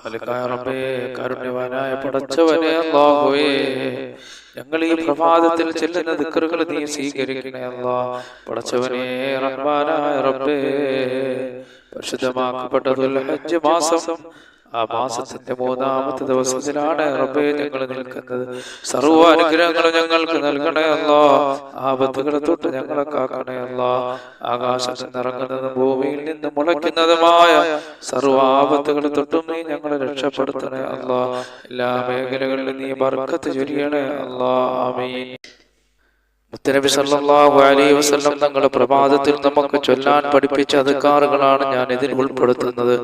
ഖാലിഖായ റബ്ബേ, കാരുണ്യവാനായ പടച്ചവനെ അല്ലാഹുവേ, ഞങ്ങൾ ഈ പ്രഭാതത്തിൽ ചെല്ലുന്ന ദിക്റുകൾ നീ സ്വീകരിക്കണേ അല്ലാഹ്. പടച്ചവനെ റഹ്മാനായ റബ്ബേ, പരിശുദ്ധമാക്കപ്പെട്ട ദുൽഹജ്ജ് മാസം, ആ മാസത്തിന്റെ 3-ാമത്തെ ദിവസത്തിലാണ് റബ്ബേ ഞങ്ങൾ നിൽക്കുന്നത്. സർവ്വ അനുഗ്രഹങ്ങളും ഞങ്ങൾക്ക് നൽകണേ അല്ലാഹ്. ആപത്തുകളെ തൊട്ട് ഞങ്ങളെ കാക്കണേ അല്ലാഹ്. ആകാശത്ത് നിറങ്ങുന്നതും ഭൂമിയിൽ നിന്ന് മുളയ്ക്കുന്നതുമായ സർവ്വ ആപത്തുകളെ തൊട്ടും നീ ഞങ്ങളെ രക്ഷപ്പെടുത്തണേ അല്ലാഹ്. എല്ലാ മേഖലകളിലും നീ ബർക്കത്ത് ചൊരിയണേ അല്ലാഹ്. ആമീൻ. മുത്തനബി സല്ലല്ലാഹു അലൈഹി വസല്ലം തങ്ങളുടെ പ്രഭാതത്തിൽ നമുക്ക് ചൊല്ലാൻ പഠിപ്പിച്ച അദ്കാറുകളാണ് ഞാൻ ഇതിൽ ഉൾപ്പെടുത്തുന്നത്.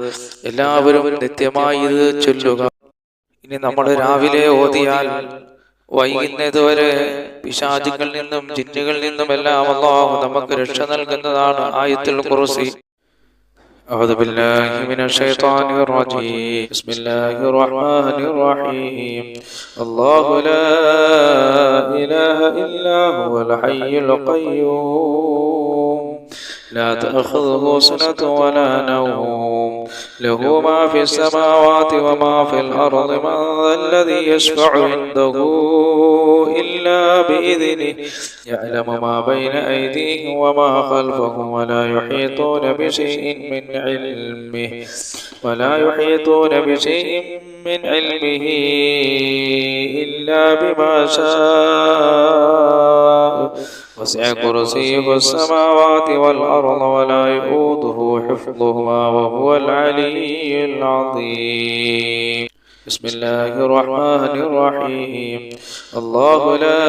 എല്ലാവരും നിത്യമായി ഇത് ചൊല്ലുക. ഇനി നമ്മൾ രാവിലെ ഓതിയാൽ വൈകുന്നതുവരെ പിശാചുകളിൽ നിന്നും ജിന്നുകളിൽ നിന്നും എല്ലാം അല്ലാഹു നമുക്ക് രക്ഷ നൽകുന്നതാണ് ആയത്തുൽ ഖുർസി. أعوذ بالله من الشيطان الرجيم. بسم الله الرحمن الرحيم. الله لا إله إلا هو الحي القيوم لا تأخذه سنة ولا نوم له ما في السماوات وما في الأرض من ذا الذي يشفع عنده إلا بإذنه يعلم ما بين أيديهم وما خلفهم ولا يحيطون بشيء من علمه إلا بما شاء وسع كرسيه السماوات والأرض ولا يؤوده حفظهما وهو العلي العظيم. بسم الله الرحمن الرحيم. الله لا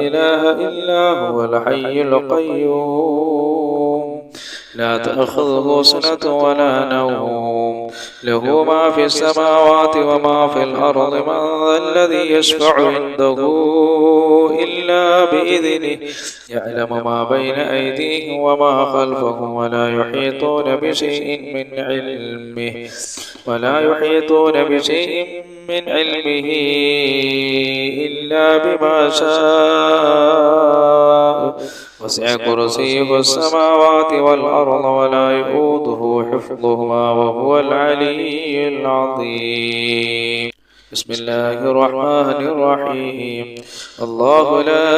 إله إلا هو الحي القيوم لا تأخذه سنة ولا نوم له ما في السماوات وما في الأرض من ذا الذي يشفع عنده إلا بإذنه يعلم ما بين أيديهم وما خلفهم ولا يحيطون بشيء من علمه إلا بما شاء وسع كرسيه السماوات والأرض ولا يؤوده حفظهما وهو العلي العظيم. بسم الله الرحمن الرحيم. الله لا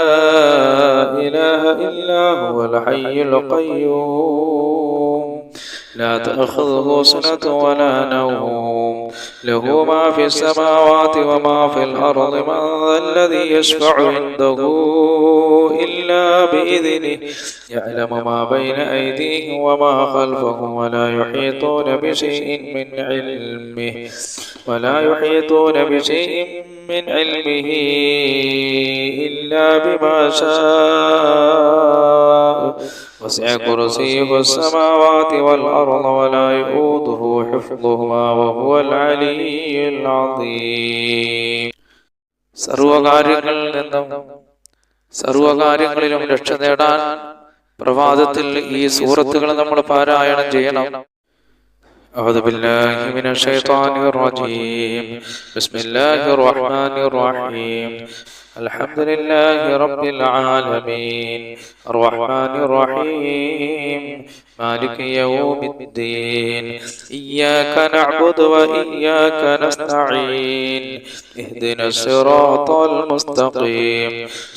إله إلا هو الحي القيوم لا تأخذه سنة ولا نوم له ما في السماوات وما في الأرض من ذا الذي يشفع عنده إلا بإذنه يعلم ما بين أيديهم وما خلفهم ولا يحيطون بشيء من علمه إلا بما شاء وسع كرسيه السماوات والأرض ولا يؤوده حفظهما وهو العلي العظيم. സർവകാര്യങ്ങളിലും രക്ഷ നേടാൻ പ്രഭാതത്തിൽ ഈ സൂറത്തുകൾ നമ്മൾ പാരായണം ചെയ്യണം. أعوذ بالله من الشيطان الرجيم. بسم الله الرحمن الرحيم. الحمد لله رب العالمين الرحمن الرحيم مالك يوم الدين إياك نعبد وإياك نستعين اهدنا الصراط المستقيم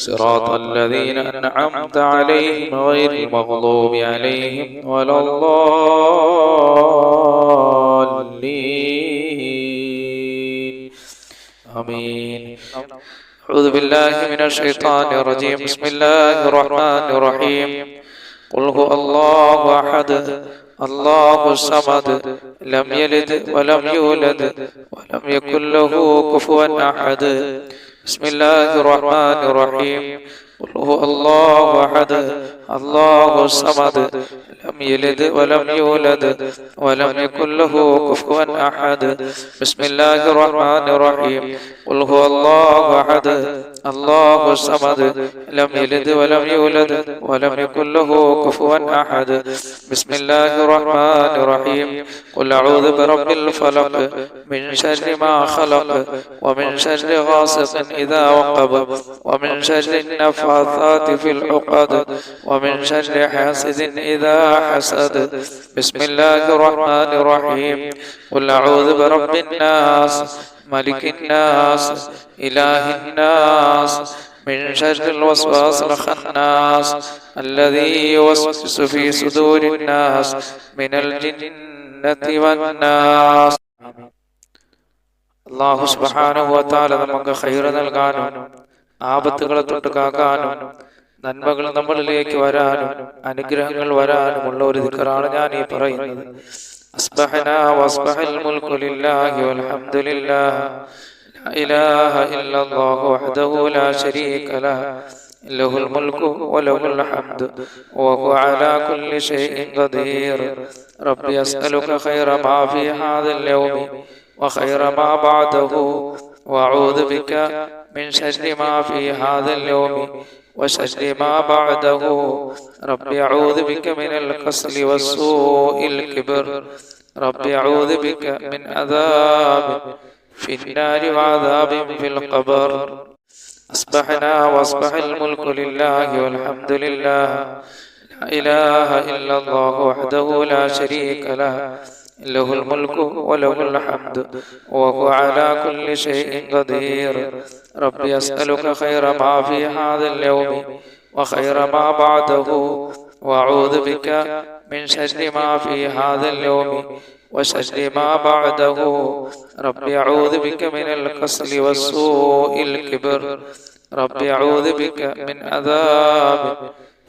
صراط الذين أنعمت عليهم غير المغضوب عليهم ولا الضالين. آمين. أعوذ بالله من الشيطان الرجيم. بسم الله الرحمن الرحيم. قل هو الله أحد الله الصمد لم يلد ولم يولد ولم يكن له كفوا أحد. بسم الله الرحمن الرحيم. قل هو الله أحد الله الصمد لم يلد ولم يولد ولم يكن له كفوا أحد. بسم الله الرحمن الرحيم. قل هو الله أحد الله الصمد لم يلد ولم يولد ولم يكن له كفوا أحد. بسم الله الرحمن الرحيم. قل أعوذ برب الفلق من شر ما خلق ومن شر غاسق إذا وقب ومن شر النفاثات في العقد ومن شر حاسد إذا حسد. بسم الله الرحمن الرحيم. قل أعوذ برب الناس ملك الناس إله الناس من شر الوسواس الخناس الذي يوسوس في صدور الناس من الجنة والناس. അല്ലാഹു സുബ്ഹാനഹു വ തആല നമുക്ക് ഖൈർ നൽകാനും ആപത്തുകളെ തൊട്ട് കാക്കാനും നന്മകൾ നമ്മളിലേക്ക് വരാനും അനുഗ്രഹങ്ങൾ വരാനുമുള്ള ഒരു ദിക്റാണ് ഞാൻ ഈ പറയുന്നത്. അസ്ബഹനാ വസ്ബഹൽ മുൽക്കു ലില്ലാഹി വൽഹംദുലില്ലാഹ് ലാ ഇലാഹ ഇല്ലല്ലാഹു വഹ്ദഹു ലാ ശരീക ലഹു ലഹുൽ മുൽക്കു വലഹുൽ ഹംദു വഹുവ അലാ കുല്ലി ഷൈഇൻ ഖദീർ. റബ്ബി അസ്അലുക ഖൈറ മാ ഫീ ഹാദൽ യൗമി وخير ما بعده وأعوذ بك من شر ما في هذا اليوم وشر ما بعده. ربي أعوذ بك من الكسل والسوء الكبر. ربي أعوذ بك من عذاب في النار وعذاب في القبر. أصبحنا وأصبح الملك لله والحمد لله لا إله إلا الله وحده لا شريك له له الملك وله الحمد وهو على كل شيء قدير. ربي أسألك خير ما في هذا اليوم وخير ما بعده وأعوذ بك من شر ما في هذا اليوم وشر ما بعده. ربي أعوذ بك من الكسل والسوء الكبر. ربي أعوذ بك من عذاب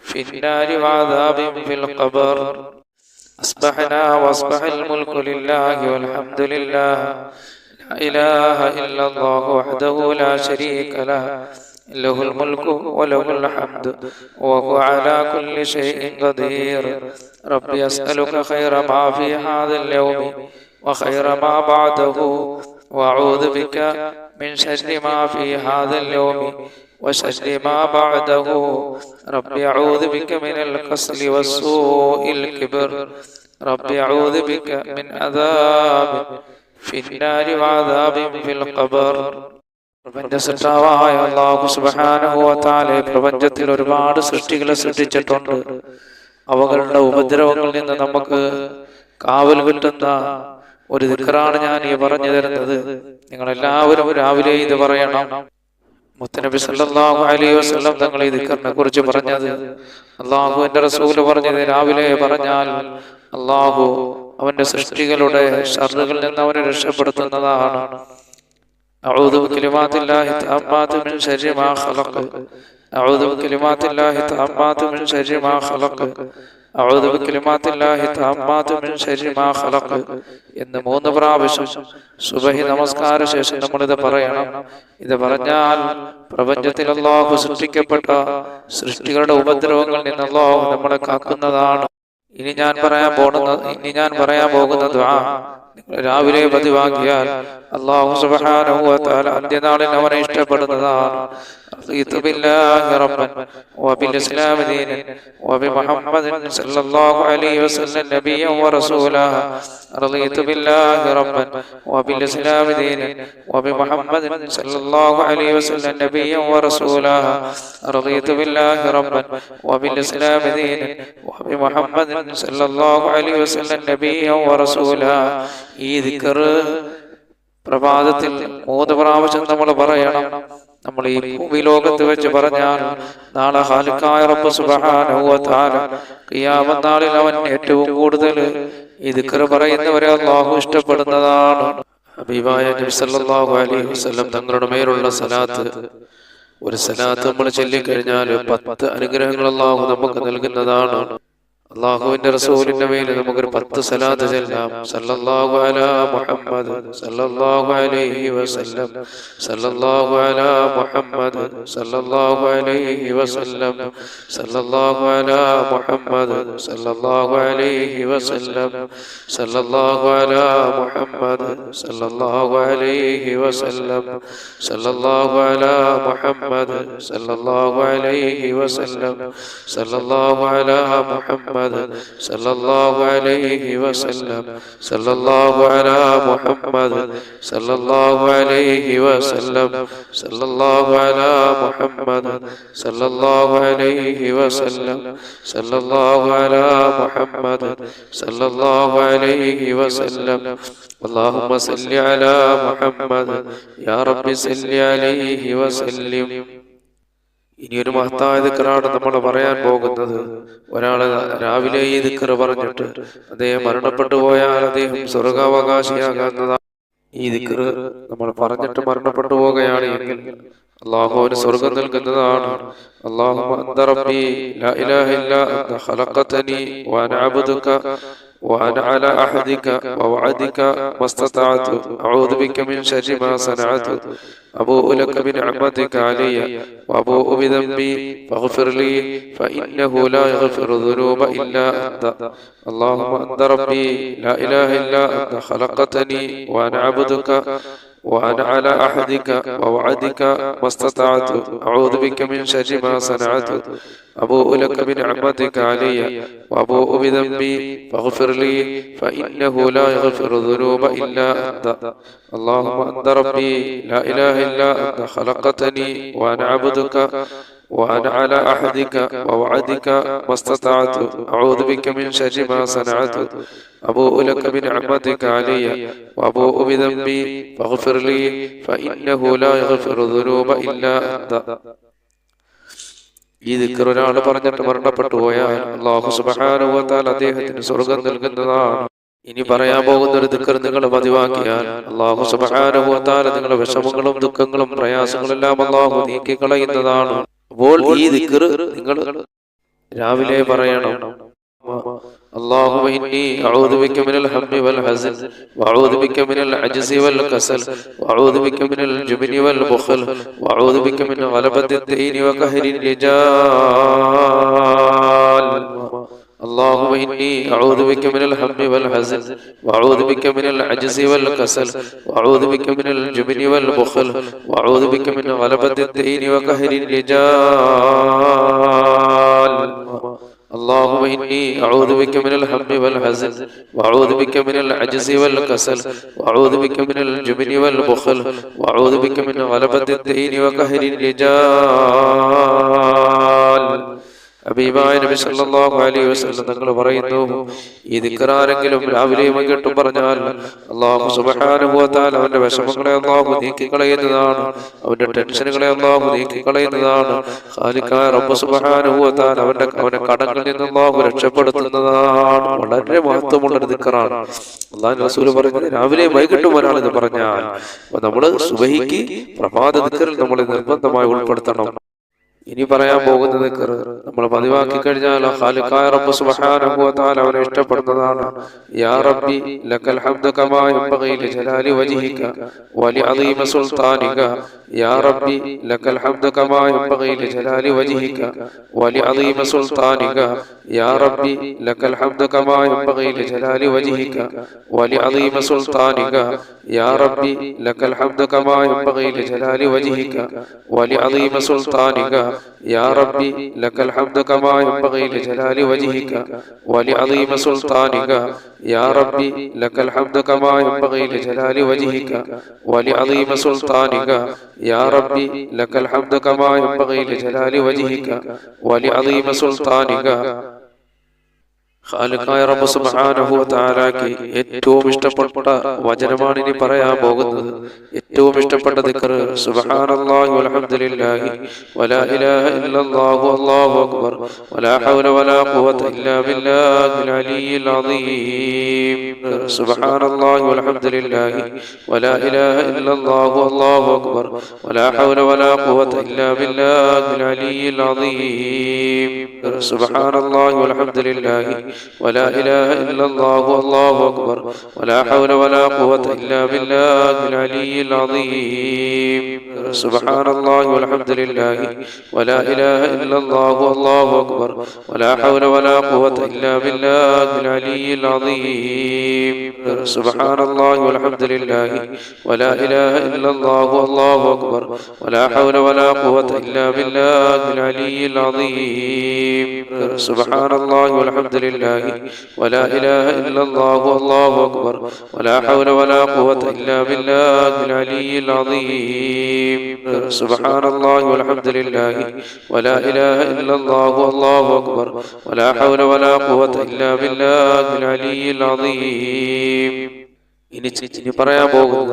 في النار وعذاب في القبر. أصبحنا وأصبح الملك لله والحمد لله لا إله إلا الله وحده لا شريك له له الملك وله الحمد وهو على كل شيء قدير. ربي أسألك خير ما في هذا اليوم وخير ما بعده وأعوذ بك من شر ما في هذا اليوم وشر ما بعده. ربي أعوذ بك من الكسل والسوء الكبر. ربي أعوذ بك من عذاب في النار وعذاب في القبر. പ്രപഞ്ചസൃഷ്ടാവായ അല്ലാഹു സുബ്ഹാനഹു വ തആല പ്രപഞ്ചത്തിൽ ഒരുപാട് സൃഷ്ടികളെ സൃഷ്ടിച്ചിട്ടുണ്ട്. അവകളുടെ ഉപദ്രവങ്ങളിൽ നിന്ന് നമുക്ക് കാവൽ കിട്ടുന്ന ഒരു ദിക്റാണ് ഞാൻ ഈ പറഞ്ഞു തരുന്നത്. നിങ്ങളെല്ലാവരും രാവിലെ ഇത് പറയണം. മുത്തനബി സല്ലല്ലാഹു അലൈഹി വസല്ലം തങ്ങൾ ഈ ദിക്റിനെ കുറിച്ച് പറഞ്ഞത്, അല്ലാഹുവിന്റെ റസൂൽ പറഞ്ഞത്, രാവിലെ പറഞ്ഞാൽ അല്ലാഹു അവന്റെ സൃഷ്ടികളുടെ ശർറുകളിൽ നിന്ന് അവനെ രക്ഷപ്പെടുത്തുന്നതാണ്. അഊദു ബികലിമാത്തില്ലാഹി തഅമ്മാതി മിൻ ശർരി മാ ഖലഖ. അഊദു ബികലിമാത്തില്ലാഹി തഅമ്മാതി മിൻ ശർരി മാ ഖലഖ. അഊദു ബികലിമാത്തില്ലാഹി തഅമ്മാതി മിൻ ശർരി മാ ഖലഖ എന്ന് 3 പ്രാവശ്യം സുബഹി നമസ്കാര ശേഷം നമ്മളിത് പറയണം. ഇത് പറഞ്ഞാൽ പ്രപഞ്ചത്തിൽ അല്ലാഹു സൃഷ്ടിക്കപ്പെട്ട സൃഷ്ടികളുടെ ഉപദ്രവങ്ങളിൽ നിന്ന് അല്ലാഹു നമ്മളെ കാക്കുന്നതാണ്. ഇനി ഞാൻ പറയാൻ പോകുന്ന ദുആ രാവിലെ പതിവാക്കിയാൽ അല്ലാഹു സുബ്ഹാനഹു വ തആല അന്ത്യനാളിൽ അവനെ ഇഷ്ടപ്പെടുന്നതാണ്. റളിതു ബില്ലാഹി റബ്ബൻ വബിൽ ഇസ്ലാമി ദീനൻ വബിമുഹമ്മദിൻ സല്ലല്ലാഹു അലൈഹി വസല്ലം നബിയ്യൻ വറസൂലഹ. റളിതു ബില്ലാഹി റബ്ബൻ വബിൽ ഇസ്ലാമി ദീനൻ വബിമുഹമ്മദിൻ സല്ലല്ലാഹു അലൈഹി വസല്ലം നബിയ്യൻ വറസൂലഹ. റളിതു ബില്ലാഹി റബ്ബൻ വബിൽ ഇസ്ലാമി ദീനൻ വബിമുഹമ്മദിൻ സല്ലല്ലാഹു അലൈഹി വസല്ലം നബിയ്യൻ വറസൂലഹ. ഈ ദിക്ർ പ്രഭാതത്തിൽ 3 പ്രാവശ്യം നമ്മൾ പറയണം. നമ്മൾ ഈ ഭൂമിലോകത്ത് വെച്ച് പറഞ്ഞാൽ നാളെ ഖാലിഖായ റബ്ബ് സുബ്ഹാനഹു വ തആല ഖിയാമത്ത് നാളിൽ അവൻ ഏറ്റവും കൂടുതൽ ഈ ദിക്ർ പറയുന്നവരെ അല്ലാഹു ഇഷ്ടപ്പെടുന്നതാണ്. ഹബീബായ നബി സല്ലല്ലാഹു അലൈഹി വസല്ലം തങ്ങളുടെ മേലുള്ള സലാത്ത്, ഒരു സലാത്ത് നമ്മൾ ചൊല്ലിക്കഴിഞ്ഞാൽ 10 അനുഗ്രഹങ്ങൾ അല്ലാഹു നമുക്ക് നൽകുന്നതാണ്. അല്ലാഹുവിന്റെ റസൂലിന്റെ മേൽ നമുക്കൊരു 10 സലാത്ത് ചൊല്ലാം. സല്ലല്ലാഹു അലാ മുഹമ്മദ് സല്ലല്ലാഹു അലൈഹി വസല്ലം, സല്ലല്ലാഹു അലാ മുഹമ്മദ് സല്ലല്ലാഹു അലൈഹി വസല്ലം, സല്ലല്ലാഹു അലാ മുഹമ്മദ് സല്ലല്ലാഹു അലൈഹി വസല്ലം, സല്ലല്ലാഹു അലാ മുഹമ്മദ് സല്ലല്ലാഹു അലൈഹി വസല്ലം, സല്ലല്ലാഹു അലാ മുഹമ്മദ് സല്ലല്ലാഹു അലൈഹി വസല്ലം, സല്ലല്ലാഹു അലാ മുഹമ്മദ് محمد صلى الله عليه وسلم صلى الله على محمد صلى الله عليه وسلم صلى الله على محمد صلى الله عليه وسلم صلى الله على محمد صلى الله عليه وسلم اللهم صل على محمد يا رب صل عليه وسلم. ഇനിയൊരു മഹത്തായ ദിക്റാണ് നമ്മൾ പറയാൻ പോകുന്നത്. ഒരാള് രാവിലെ ഈ ദിക്ർ പറഞ്ഞിട്ട് അദ്ദേഹം മരണപ്പെട്ടു പോയാൽ അദ്ദേഹം സ്വർഗാവകാശിയാകുന്നതാണ്. ഈ ദിക്ർ നമ്മൾ പറഞ്ഞിട്ട് മരണപ്പെട്ടു പോവുകയാണ് എങ്കിൽ അല്ലാഹു അവന് സ്വർഗം നൽകുന്നതാണ്. അല്ലാഹുമ്മ അന്ത റബ്ബി ലാ ഇലാഹ ഇല്ലാ അന്ത ഖലഖതനി വഅന അബ്ദുക وأنا على أحدك ووعدك ما استطعت أعوذ بك من شر ما صنعت أبوء لك بنعمتك علي وأبوء بذنبي فاغفر لي فإنه لا يغفر الذنوب إلا أنت اللهم أنت ربي لا إله إلا أنت خلقتني وأنا عبدك وأنا على أحدك ووعدك ما استطعت أعوذ بك من شر ما صنعت أبوء لك بنعمتك علي وأبوء بذنبي فاغفر لي فإنه لا يغفر الذنوب إلا أنت اللهم أنت ربي لا إله إلا أنت خلقتني وأنا عبدك وأنا على أحدك ووعدك ما استطعت أعوذ بك من شر ما صنعت أبوء لك بنعمتك علي وأبوء بذنبي فاغفر لي فإنه لا يغفر الذنوب إلا أنت. ഈ ദിക്ർ ഒരാൾ പറഞ്ഞിട്ട് മരണപ്പെട്ടു പോയാൽ അല്ലാഹു സുബ്ഹാനഹു വ തആല അദ്ദേഹത്തിന് സ്വർഗ്ഗം നൽകുന്നതാണ്. ഇനി പറയാൻ പോകുന്ന ഒരു ദിക്ർ നിങ്ങൾ പതിവാക്കിയാൽ അല്ലാഹു സുബ്ഹാനഹു വ തആല നിങ്ങളുടെ വിഷമങ്ങളും ദുഃഖങ്ങളും പ്രയാസങ്ങളെല്ലാം അല്ലാഹു നീക്കിക്കളയുന്നതാണ്. അപ്പോൾ ഈ ദിക്ർ നിങ്ങൾ രാവിലെ പറയണം. اللهم إني أعوذ بك من الهم والحزن وأعوذ بك من العجز والكسل وأعوذ بك من الجبن والبخل وأعوذ بك من غلبة الدين وقهر الرجال اللهم إني أعوذ بك من الهم والحزن وأعوذ بك من العجز والكسل وأعوذ بك من الجبن والبخل وأعوذ بك من غلبة الدين وقهر الرجال اللهم إني أعوذ بك من الهم والحزن وأعوذ بك من العجز والكسل وأعوذ بك من الجبن والبخل وأعوذ بك من غلبة الدين وقهر الرجال. ഹബീബായ നബി സല്ലല്ലാഹു അലൈഹി വസല്ലം തങ്ങൾ പറയുന്നു, ഈ ദിക്ർ ആരെങ്കിലും രാവിലെയും വൈകിട്ടും പറഞ്ഞാൽ അല്ലാഹു സുബ്ഹാനഹു വ തആല അവന്റെ വിഷമങ്ങളെ അല്ലാഹു നീക്കിക്കളയുന്നതാണ്, അവന്റെ ടെൻഷനുകളെ അല്ലാഹു നീക്കിക്കളയുന്നതാണ്. ഖാലിഖായ റബ്ബ് സുബ്ഹാനഹു വ തആല അവന്റെ കടങ്ങളിൽ നിന്ന് അല്ലാഹു രക്ഷപ്പെടുത്തുന്നതാണ്. വളരെ മഹത്വമുള്ള ഒരു ദിക്റാണ്. അല്ലാഹുവിന്റെ റസൂൽ പറയുന്നത് രാവിലെയും വൈകിട്ടും ഒരാൾ ഇത് പറഞ്ഞാൽ നമ്മൾ സുബഹിക്ക് പ്രഭാത ദിക്റിൽ നമ്മൾ നിർബന്ധമായി ഉൾപ്പെടുത്തണം. ഇനി പറയാൻ പോകുന്ന ദിക്ർ നമ്മൾ പതിവാക്കി കഴിഞ്ഞാൽ ഖാലിഖായ റബ്ബ് സുബ്ഹാനഹു വ തആല അവനെ ഇഷ്ടപ്പെടുന്നതാണ്. യാ റബ്ബി ലക്കൽ ഹംദു കമാ യൻബഗി ലിജലാലി വജ്ഹിക വലിഅദീമ സുൽത്താനിക യാ റബ്ബി ലക്കൽ ഹംദു കമാ യൻബഗി ലിജലാലി വജ്ഹിക വലിഅദീമ സുൽത്താനിക യാ റബ്ബി ലക്കൽ ഹംദു കമാ യൻബഗി ലിജലാലി വജ്ഹിക വലിഅദീമ സുൽത്താനിക യാ റബ്ബി ലക്കൽ ഹംദു കമാ യൻബഗി ലിജലാലി വജ്ഹിക വലിഅദീമ സുൽത്താനിക يا ربي لك الحمد كما ينبغي لجلال وجهك ولعظيم سلطانك يا ربي لك الحمد كما ينبغي لجلال وجهك ولعظيم سلطانك يا ربي لك الحمد كما ينبغي لجلال وجهك ولعظيم سلطانك. ഖാലിഖായ റബ്ബ് സുബ്ഹാനഹു വ തആലക്ക് ഏറ്റവും ഇഷ്ടപ്പെട്ട വചനമാണ് ഇനി പറയാൻ പോകുന്നത്. ഏറ്റവും ഇഷ്ടപ്പെട്ട ദിക്ർ സുബ്ഹാനല്ലാഹി വൽഹംദുലില്ലാഹി വലാ ഇലാഹ ഇല്ലല്ലാഹു അല്ലാഹു അക്ബർ വലാ ഹൗല വലാ ഖുവത ഇല്ലാ ബില്ലാഹിൽ അലിയ്യിൽ അദീം. സുബ്ഹാനല്ലാഹി വൽഹംദുലില്ലാഹി വലാ ഇലാഹ ഇല്ലല്ലാഹു അല്ലാഹു അക്ബർ വലാ ഹൗല വലാ ഖുവത ഇല്ലാ ബില്ലാഹിൽ അലിയ്യിൽ അദീം. സുബ്ഹാനല്ലാഹി വൽഹംദുലില്ലാഹി ولا إله إلا الله والله أكبر ولا حول ولا قوة إلا بالله العلي العظيم سبحان الله والحمد لله ولا إله إلا الله والله أكبر ولا حول ولا قوة إلا بالله العلي العظيم سبحان الله والحمد لله ولا إله إلا الله والله أكبر ولا حول ولا قوة إلا بالله العلي العظيم سبحان الله والحمد لله ولا إله إلا الله والله أكبر ولا حول ولا قوة إلا بالله العلي العظيم سبحان الله والحمد لله ولا إله إلا الله والله أكبر ولا حول ولا قوة إلا بالله العلي العظيم ഇനി പറയാൻ പോകുന്ന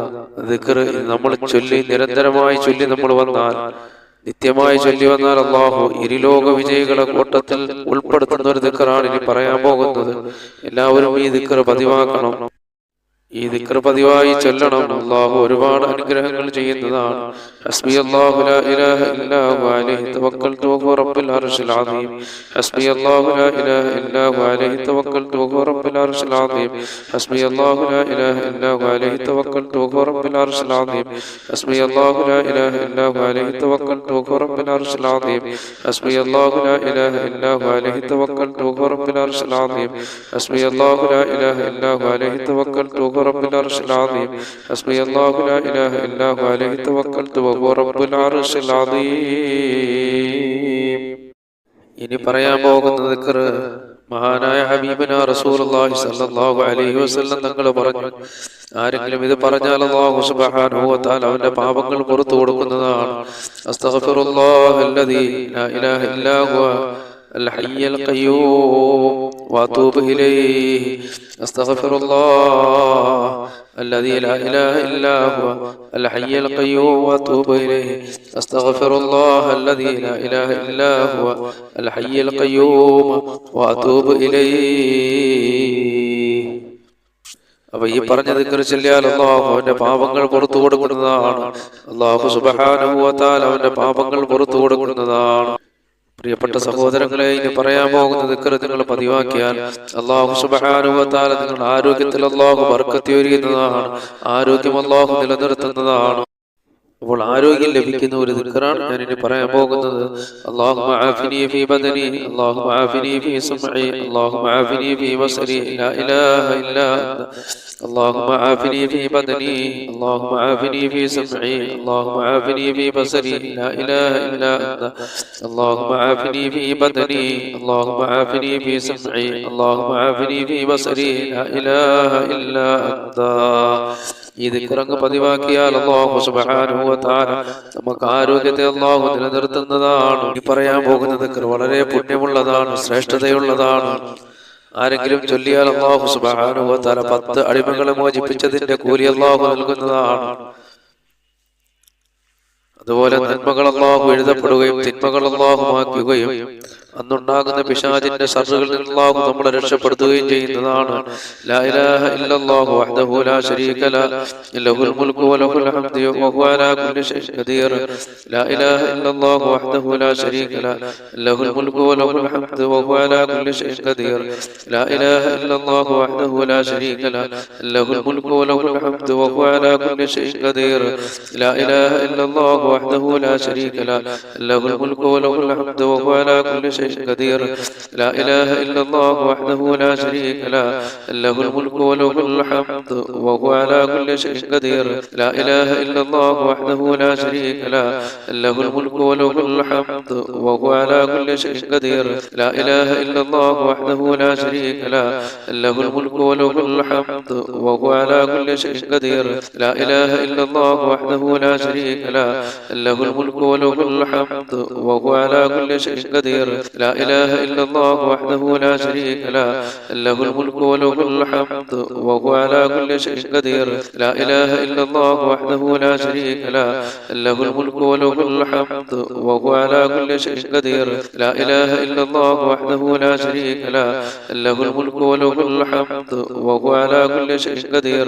ദിക്ർ നമ്മൾ ചൊല്ലി നിരന്തരമായി ചൊല്ലി നമ്മൾ വന്നാൽ നിത്യമായി ചൊല്ലി വന്നാൽ അല്ലാഹു ഇരുലോക വിജയികളെ കൂട്ടത്തിൽ ഉൾപ്പെടുത്തുന്ന ഒരു ദിക്റാണ് ഇനി പറയാൻ പോകുന്നത്. എല്ലാവരും ഈ ദിക്ർ പതിവാക്കണം. ഈ ദിക്ർ പതിവായി ചൊല്ലണം. അല്ലാഹു ഒരുപാട് അനുഗ്രഹങ്ങൾ ചെയ്യുന്നതാണ്. ഹസ്ബിയല്ലാഹു ലാ ഇലാഹ ഇല്ലാ ഹു അലൈഹി തവക്കൽതു വഹുവ റബ്ബുൽ അർശിൽ അദീം. ഹസ്ബിയല്ലാഹു ലാ ഇലാഹ ഇല്ലാ ഹു അലൈഹി തവക്കൽതു വഹുവ റബ്ബുൽ അർശിൽ അദീം. ഹസ്ബിയല്ലാഹു ലാ ഇലാഹ ഇല്ലാ ഹു അലൈഹി തവക്കൽതു വഹുവ റബ്ബുൽ അർശിൽ അദീം. ഹസ്ബിയല്ലാഹു ലാ ഇലാഹ ഇല്ലാ ഹു അലൈഹി തവക്കൽതു വഹുവ റബ്ബുൽ അർശിൽ അദീം. ഹസ്ബിയല്ലാഹു ലാ ഇലാഹ ഇല്ലാ ഹു അലൈഹി തവക്കൽതു വഹുവ റബ്ബുൽ അർശിൽ അദീം. ഹസ്ബിയല്ലാഹു ലാ ഇലാഹ ഇല്ലാ ഹു അലൈഹി തവക്കൽതു رب العرش العظيم. حسبي الله لا إله إلا هو عليه توكلت وهو رب العرش العظيم. ഇനി പറയാൻ പോകുന്ന ദിക്ർ മഹാനായ ഹബീബന റസൂലുള്ളാഹി സ്വല്ലല്ലാഹു അലൈഹി വസല്ലം തങ്ങൾ പറഞ്ഞു, ആരെങ്കിലും ഇത് പറഞ്ഞാൽ അല്ലാഹു സുബ്ഹാനഹു വ തആല അവന്റെ പാപങ്ങൾ പുറത്തു കൊടുക്കുന്നതാണ്. അസ്തഗ്ഫിറുല്ലാഹല്ലദീ ലാ ഇലാഹ ഇല്ലാ ഹുവ الحي القيوم واتوب اليه. استغفر الله الذي لا اله الا هو الحي القيوم واتوب اليه. استغفر الله الذي لا اله الا هو الحي القيوم واتوب اليه. അപ്പൊ ഈ പറഞ്ഞ ദിക്ർ ചൊല്ലിയാൽ അല്ലാഹു അവന്റെ പാപങ്ങൾ പുറത്തു കൊടുക്കുന്നതാണ്. അല്ലാഹു സുബ്ഹാനഹു വ തആല അവന്റെ പാപങ്ങൾ പുറത്തു കൊടുക്കുന്നതാണ്. പ്രിയപ്പെട്ട സഹോദരങ്ങളെ, ഇനി പറയാൻ പോകുന്ന ദിക്ർ നിങ്ങൾ പതിവാക്കിയാൽ അല്ലാഹു സുബ്ഹാനഹു വ തആല നിങ്ങളുടെ ആരോഗ്യത്തിൽ അല്ലാഹു ബർക്കത്ത് ചൊരിയുന്നതാണ്. ആരോഗ്യം അല്ലാഹു നിലനിർത്തുന്നതാണ്. അപ്പോൾ ആരോഗ്യം ലഭിക്കുന്ന ഒരു ദിക്റാണ് ഞാൻ ഇനി പറയാൻ പോകുന്നത്. അല്ലാഹുമ്മ ആഫിനി ഫീ ബദനി, അല്ലാഹുമ്മ ആഫിനി ഫീ സമഇ, അല്ലാഹുമ്മ ആഫിനി ഫീ ബസരി, ലാ ഇലാഹ ഇല്ലാ അന്ത. اللهم عافني في بدني، اللهم عافني في سمعي، اللهم عافني في بصري، لا إله إلا أنت. اللهم عافني في بدني، اللهم عافني في سمعي، اللهم عافني في بصري، لا إله إلا أنت. ഈ ദിക്ർ പതിവാക്കിയാൽ അല്ലാഹു സുബ്ഹാനഹു വ തആല നമുക്ക് ആരോഗ്യത്തെ അല്ലാഹു നിലനിർത്തുന്നതാണ്. ഈ പറയാൻ പോകുന്ന ദിക്ർ വളരെ പുണ്യമുള്ളതാണ്, ശ്രേഷ്ഠതയുള്ളതാണ്. ആരെങ്കിലും ചൊല്ലിയാൽ അല്ലാഹു സുബ്ഹാനഹു വ തആല 10 അടിമകളെ മോചിപ്പിച്ചതിന്റെ കൂലി അല്ലാഹു നൽകുന്നതാണ്. അതുപോലെ നന്മകൾ അല്ലാഹു എഴുതപ്പെടുകയും തിന്മകൾ അല്ലാഹു മായ്ക്കുകയും അന്നുണ്ടാകുന്ന പിശാചിന്റെ ശർറുകളിൽ അല്ലാഹു നമ്മളെ രക്ഷപ്പെടുത്തുകയും ചെയ്യുന്നതാണ്. ലാ ഇലാഹ ഇല്ലല്ലാഹു വഹ്ദഹു ലാ ശരീക ലഹു ലഹുൽ മുൽക്കു വലഹുൽ ഹംദു വഹുവ അലാ കുല്ലി ഷൈഇൻ ഖദീർ. ലാ ഇലാഹ ഇല്ലല്ലാഹു വഹ്ദഹു ലാ ശരീക ലഹു ലഹുൽ മുൽക്കു വലഹുൽ ഹംദു വഹുവ അലാ കുല്ലി ഷൈഇൻ ഖദീർ. ലാ ഇലാഹ ഇല്ലല്ലാഹു വഹ്ദഹു ലാ ശരീക ലഹു ലഹുൽ മുൽക്കു വലഹുൽ ഹംദു വഹുവ അലാ കുല്ലി ഷൈഇൻ ഖദീർ. ലാ ഇലാഹ ഇല്ലല്ലാഹു വഹ്ദഹു ലാ ശരീക ലഹു ലഹുൽ മുൽക്കു വലഹുൽ ഹംദു വഹുവ അലാ കുല്ലി ഷൈഇൻ قدير. لا إله إلا الله وحده لا شريك له له الملك وله الحمد وهو على كل شيء قدير. لا إله إلا الله وحده لا شريك له له الملك وله الحمد وهو على كل شيء قدير. لا إله إلا الله وحده لا شريك له له الملك وله الحمد وهو على كل شيء قدير. لا إله إلا الله وحده لا شريك له له الملك وله الحمد وهو على كل شيء قدير. لا إله إلا الله وحده لا شريك له له الملك وله الحمد وهو على كل شيء قدير. لا إله إلا الله وحده لا شريك له له الملك وله الحمد وهو على كل شيء قدير. لا إله إلا الله وحده لا شريك له له الملك وله الحمد وهو على كل شيء قدير.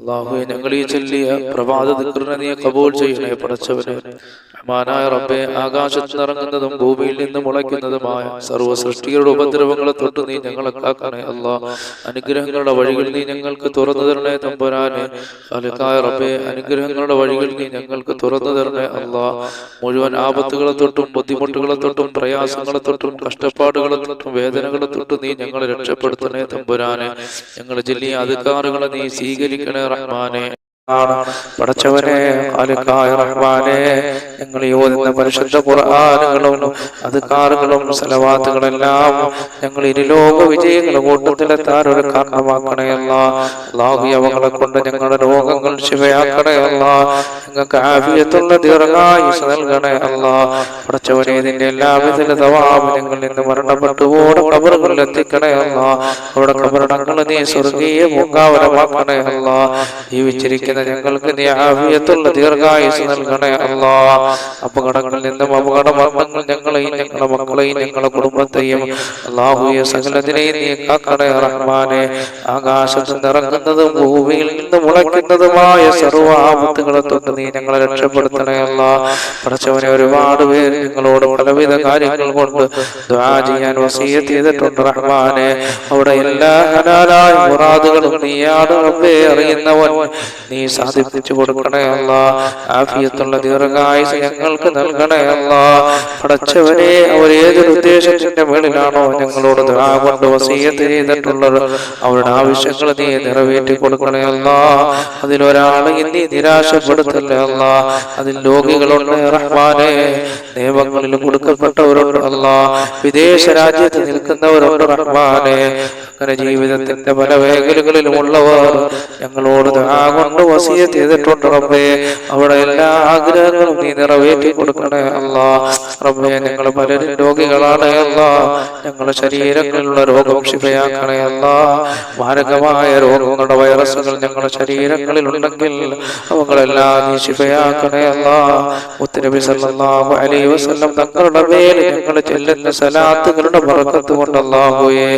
അല്ലാഹുവേ ഞങ്ങൾ ഈ ചൊല്ലിയ പ്രഭാത ദിക്റിനെ നീ ഖബൂൽ ചെയ്യണേ പടച്ചവനെ. റഹ്മാനായ റബ്ബേ, ആകാശത്ത് നിറങ്ങുന്നതും ഭൂമിയിൽ നിന്ന് മുളയ്ക്കുന്നതുമായ സർവ്വ സൃഷ്ടികളുടെ ഉപദ്രവങ്ങളെ തൊട്ട് നീ ഞങ്ങളെ കാക്കണേ അല്ലാഹ്. അനുഗ്രഹങ്ങളുടെ വഴികൾ നീ ഞങ്ങൾക്ക് തുറന്നു തരണേ തമ്പുരാനെ. ഖാലിഖായ റബ്ബേ, അനുഗ്രഹങ്ങളുടെ വഴികൾ നീ ഞങ്ങൾക്ക് തുറന്നു തരണേ അല്ലാഹ്. മുഴുവൻ ആപത്തുകളെ തൊട്ടും ബുദ്ധിമുട്ടുകളെ തൊട്ടും പ്രയാസങ്ങളെ തൊട്ടും കഷ്ടപ്പാടുകളെ തൊട്ടും വേദനകളെ തൊട്ടും നീ ഞങ്ങളെ രക്ഷപ്പെടുത്തണേ തമ്പുരാനെ. ഞങ്ങളുടെ ജില്ലയെ അധികാറുകളെ നീ സ്വീകരിക്കണേ റഹ്മാനെ. പടച്ചവനെ, ഖാലിഖായ റഹ്മാനെ, ഞങ്ങൾ ഓതുന്ന പരിശുദ്ധ ഖുർആനുകളും അദ്കാറുകളും സലവാത്തുകളെല്ലാം ഞങ്ങൾ ഇരുലോക വിജയങ്ങളുടെ കൂട്ടത്തിലെത്താൻ ഒരു കാരണമാക്കണേ അല്ലാഹു. അവകളെ കൊണ്ട് ഞങ്ങളുടെ രോഗങ്ങൾ ശിവയാക്കണേ അല്ലാഹ്. ഞങ്ങൾക്ക് ആഫിയത്തുള്ള ദീർഘായുസ്സ് നൽകണേ അല്ലാഹ്. പടച്ചവനെ, ഇതിന്റെ എല്ലാവിധ തവാബ് ഞങ്ങളിൽ നിന്ന് മരണപ്പെട്ടു ഓടെ ഖബറുകളിൽ എത്തിക്കണേ അല്ലാഹ്. അവിടെ ഖബറടങ്ങൾ നീ സ്വർഗീയ പൂങ്കാവനമാക്കണേ അല്ലാഹ്. ജീവിച്ചിരിക്കുന്ന ഞങ്ങൾക്ക് നീ ആഫിയത്തുള്ള ദീർഘായുസ്സ് നൽകണേ അല്ലാഹ്. അപകടങ്ങളിൽ നിന്നും അപകട മരണങ്ങൾ ഞങ്ങളെയും ഞങ്ങളുടെ മക്കളെയും ഞങ്ങളുടെ കുടുംബത്തെയും അല്ലാഹുവേ സകലതിനെയും നീ കാക്കണേ റഹ്മാനെ. ആകാശത്ത് നിറങ്ങുന്നതും ഭൂമിയിൽ നിന്ന് മുളയ്ക്കുന്നതുമായ സർവ്വ ആപത്തുകളെ തൊട്ട് നീ ഞങ്ങളെ രക്ഷപ്പെടുത്തണേ അല്ലാഹ്. പടച്ചവനെ, ഒരുപാട് പേര് ഞങ്ങളോട് പലവിധ കാര്യങ്ങൾ കൊണ്ട് ദുആ ചെയ്യാൻ വസിയത്ത് ചെയ്തിട്ടുണ്ട് റഹ്മാനെ. അവിടെ എല്ലാ ഹലാലായ മുറാദുകളും നീയാണ് റബ്ബേ അറിയുന്നവൻ. നീ സാധിപ്പിച്ചു കൊടുക്കണേ അല്ലാഹ്. ആഫിയത്തുള്ള ദീർഘായുസ്സ് ഞങ്ങൾക്ക് നൽകണേ അല്ലാഹ്. പടച്ചവനെ, അവർ ഏതൊരു ഉദ്ദേശത്തിന്റെ മേളിലാണോ ഞങ്ങളോട് ദുആ കൊണ്ട് വസിയത്ത് ചെയ്തിട്ടുള്ളത്, അവരുടെ ആവശ്യങ്ങൾ നീ നിറവേറ്റി കൊടുക്കണേ അല്ലാഹ്. അതിലൊരാളെയും നീ നിരാശപ്പെടുത്തല്ലേ അല്ലാഹ്. അതിൽ രോഗികളുണ്ട് റഹ്മാനെ, നിയമങ്ങളിൽ കൊടുക്കപ്പെട്ടവരുണ്ട് അല്ലാഹ്, വിദേശ രാജ്യത്ത് നിൽക്കുന്നവരുണ്ട് റഹ്മാനെ. അങ്ങനെ ജീവിതത്തിന്റെ പല മേഖലകളിലും ഉള്ളവർ ഞങ്ങളോട് ദുആ കൊണ്ട് വസിയത്ത് ചെയ്തിട്ടുണ്ട് റബ്ബേ. അവിടെ എല്ലാ ആഗ്രഹങ്ങളും നീ നിറവേറ്റി കൊടുക്കണേ അല്ലാഹ്. റബ്ബേ, ഞങ്ങൾ പലരും രോഗികളാണ് അല്ലാഹ്. ഞങ്ങളുടെ ശരീരങ്ങളിലുള്ള രോഗം ശിഫയാക്കണേ അല്ലാഹ്. മാരകമായ രോഗങ്ങളുടെ വൈറസുകൾ ഞങ്ങളുടെ ശരീരങ്ങളിൽ ഉണ്ടെങ്കിൽ അവകളെല്ലാം നീ ശിഫയാക്കണേ അല്ലാഹ്. മുത്തുനബി സല്ലല്ലാഹു അലൈഹി വസല്ലം തങ്ങളുടെ മേൽ ഞങ്ങൾ ചെല്ലുന്ന സലാത്തുകളുടെ ബറക്കത്ത് കൊണ്ട് അല്ലാഹുവേ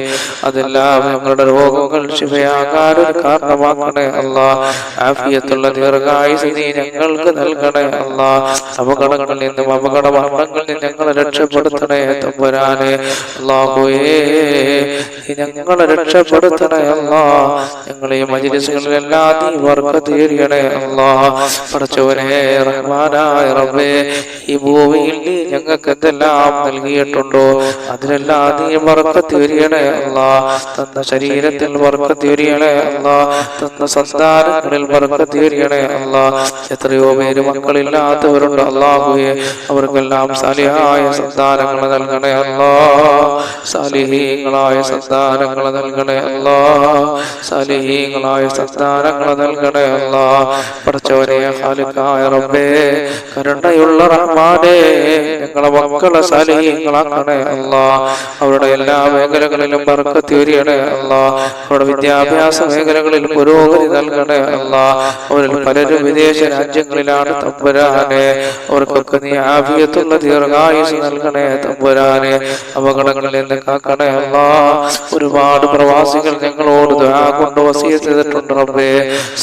അതെല്ലാം ഞങ്ങളുടെ രോഗങ്ങൾ ശിഫയാകാൻ ഒരു കാരണമാക്കണേ അല്ലാഹ്. ആഫിയത്തുള്ള ദീർഘായുസ്സ് നീ ഞങ്ങൾക്ക് നൽകണേ അല്ലാഹ്. അപകടങ്ങളിൽ നിന്നും അപകട മരണങ്ങളിൽ നിന്നും ഞങ്ങളെ രക്ഷപ്പെടുത്തണേ തമ്പുരാനെ. അല്ലാഹുവേ, ഞങ്ങളെ രക്ഷപ്പെടുത്തണേ അല്ലാഹ്. ഞങ്ങളെ മജ്‌ലിസുകളിലെല്ലാം നീ ബർക്കത്ത് ചെയ്യണേ അല്ലാഹ്. പടച്ചവനെ, റഹ്മാനായ റബ്ബേ, ഈ ഭൂമിയിൽ നീ ഞങ്ങൾക്ക് എന്തെല്ലാം നൽകിയിട്ടുണ്ടോ അതിലെല്ലാം നീ ബർക്കത്ത് ചെയ്യണേ അല്ലാഹ്. തന്ന ശരീരത്തിൽ ബർക്കത്ത് ചെയ്യണേ അല്ലാഹ്. തന്ന സന്താനങ്ങളിൽ ബർക്കത്ത് ചെയ്യണേ അല്ലാഹ്. എത്രയോ പേര് മക്കളില്ലാത്തവരുണ്ട് അല്ലാഹുവേ, അവർക്കെല്ലാം സാലിഹായ സന്താനങ്ങൾ നൽകണേ അല്ലാഹ്. സാലിഹീങ്ങളായ സന്താനങ്ങൾ നൽകണേ അല്ലാഹ്. സാലിഹീങ്ങളായ സന്താനങ്ങൾ നൽകണേ അല്ലാഹ്. പടച്ചവനെ, ഖാലിഖായ റബ്ബേ, കരുണയുള്ള റഹ്മാനേ, ഞങ്ങളെ മക്കളെ സാലിഹീങ്ങളാക്കണേ അല്ലാഹ്. അവരുടെ എല്ലാ മേഖലകളിലും ബർക്കത്ത് ചെയ്യണേ അല്ലാഹ്. അവരുടെ വിദ്യാഭ്യാസ മേഖലകളിൽ പുരോഗതി നൽകണേ അല്ലാഹ്. അവരിൽ പലരും വിദേശ രാജ്യങ്ങളിലാണ് തമ്പുരാനെ. അവർക്കൊക്കെ നീ ആഫിയത്തുള്ള ദീർഘായുസ്സ് നൽകണേ തമ്പുരാനെ. അപകടങ്ങളിൽ നിന്ന് കാക്കണേ അല്ലാഹ്. ഒരുപാട് പ്രവാസികൾ ഞങ്ങളോട് ദുആ കൊണ്ട് വസിയത്ത് ചെയ്തിട്ടുണ്ട് റബ്ബേ.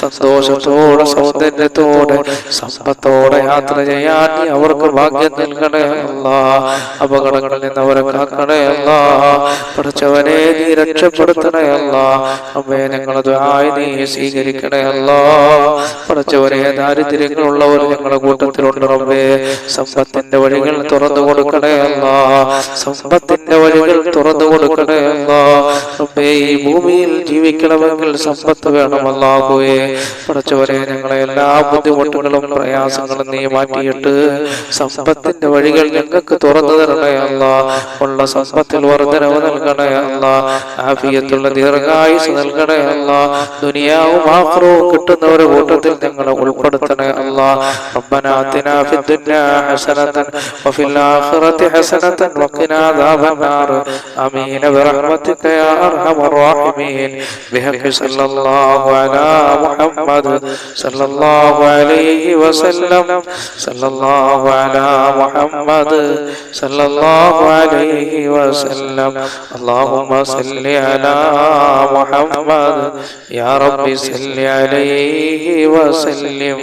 സന്തോഷത്തോടെ സൗന്ദര്യത്തോടെ സമ്പത്തോടെ യാത്ര ചെയ്യാൻ നീ അവർക്ക് ഭാഗ്യം നൽകണേ അല്ലാഹ്. അപകടങ്ങളിൽ നിന്ന് അവരെ കാക്കണേ അല്ലാഹ്. പടച്ചവനെ, നീ രക്ഷപ്പെടുത്തണേ അല്ലാഹ്. റബ്ബേ, ഞങ്ങളെ ദുആ നീ സ്വീകരിക്കണേ അല്ലാഹ്. പടച്ചവനെ, ദാരിദ്ര്യങ്ങളുള്ളവർ ഞങ്ങളുടെ കൂട്ടത്തിലുണ്ട് റബ്ബേ. സമ്പത്തിന്റെ വഴികൾ തുറന്നു കൊടുക്കണേ അല്ലാഹ്. സമ്പത്തിന്റെ വഴികൾ തുറന്നു കൊടുക്കണേ അല്ലാഹ്. റബ്ബേ, ഈ ഭൂമിയിൽ ജീവിക്കണമെങ്കിൽ സമ്പത്ത് വേണം അല്ലാഹുവേ. പടച്ചവനെ, ഞങ്ങളെ എല്ലാ ബുദ്ധിമുട്ടുകളും പ്രയാസങ്ങളും നീ മാറ്റിയിട്ട് സമ്പത്തിന്റെ വഴികൾ ഞങ്ങൾക്ക് തുറന്നു തരണേ അല്ലാഹ്. ഉള്ള സമ്പത്തിൽ വർദ്ധനവ് നൽകണേ അല്ലാഹ്. ആഫിയത്തുള്ള ദീർഘായുസ്സ് നൽകണേ അല്ലാഹ്. ദുനിയാവും ആഖിറവും കിട്ടുന്നവരുടെ കൂട്ടത്തിൽ ഞങ്ങളെ ഉൾപ്പെടുത്തണേ അല്ലാഹ്. റബ്ബനാ ആതിനാ ഫിദ്ദുനിയാ ഹസനതൻ വഫിൽ ആഖിറതി ഹസനതൻ വഖിനാ അദാബന്നാർ. ആമീൻ ബിറഹ്മതിക യാ അർഹമർ റഹീമീൻ. ബിഹഖി സല്ലല്ലാഹു അലാ മുഹമ്മദ് സല്ലല്ലാഹു അലൈഹി വസല്ലം. സല്ലല്ലാഹു അലാ മുഹമ്മദ് സല്ലല്ലാഹു അലൈഹി വസല്ലം. അല്ലാഹുമ്മ സല്ലി على محمد يا رب صل عليه وسلم